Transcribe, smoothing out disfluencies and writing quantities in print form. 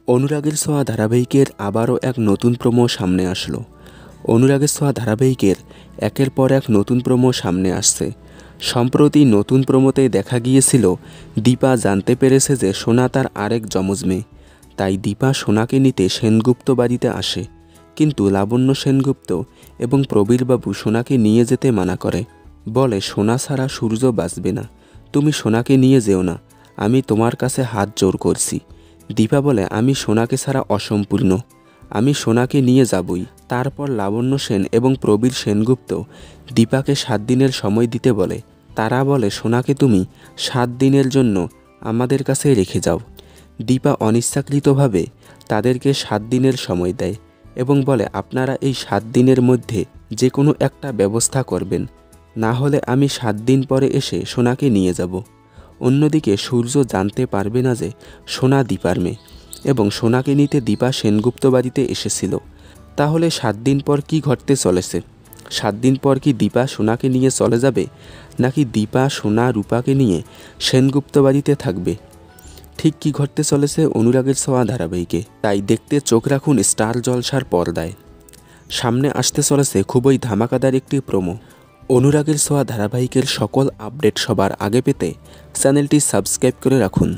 অনুরাগের ছোঁয়া ধারাবাহিকের আবারও এক নতুন প্রোমো সামনে আসলো। অনুরাগের ছোঁয়া ধারাবাহিকের একের পর এক নতুন প্রোমো সামনে আসছে। সম্প্রতি নতুন প্রোমোতেই দেখা গিয়েছিল দীপা জানতে পেরেছে যে সোনা তার আরেক যমজ মেয়ে। তাই দীপা সোনাকে নিতে সেনগুপ্ত বাড়িতে আসে, কিন্তু লাবণ্য সেনগুপ্ত এবং প্রবীরবাবু সোনাকে নিয়ে যেতে মানা করে। বলে সোনা ছাড়া সূর্য বাঁচবে না, তুমি সোনাকে নিয়ে যেও না, আমি তোমার কাছে হাত জোর করছি। দীপা বলে আমি সোনাকে ছাড়া অসম্পূর্ণ, আমি সোনাকে নিয়ে যাবই। তারপর লাবণ্য সেন এবং প্রবীর সেনগুপ্ত দীপাকে 7 দিনের সময় দিতে বলে। তারা বলে সোনাকে তুমি 7 দিনের জন্য আমাদের কাছে রেখে যাও। দীপা অনিচ্ছাকৃতভাবে তাদেরকে 7 দিনের সময় দেয় এবং বলে আপনারা এই 7 দিনের মধ্যে যে কোনো একটা ব্যবস্থা করবেন, না হলে আমি 7 দিন পরে এসে সোনাকে নিয়ে যাব। অন্যদিকে সূর্য জানতে পারবে না যে সোনা দীপার মেয়ে এবং সোনাকে নিতে দীপা সেনগুপ্ত বাড়িতে এসেছিল। তাহলে 7 দিন পর কি ঘটতে চলেছে? 7 দিন পর কি দীপা সোনাকে নিয়ে চলে যাবে, নাকি দীপা সোনা রূপাকে নিয়ে সেনগুপ্ত বাড়িতে থাকবে? ঠিক কি ঘটতে চলেছে অনুরাগের ছোঁয়া ধারাবাহিকে, তাই দেখতে চোখ রাখুন স্টার জলসার পর্দায়। সামনে আসতে চলেছে খুবই ধামাকাদার একটি প্রোমো। অনুরাগের ছোঁয়া ধারাবাহিকের সকল আপডেট সবার আগে পেতে চ্যানেলটি সাবস্ক্রাইব করে রাখুন।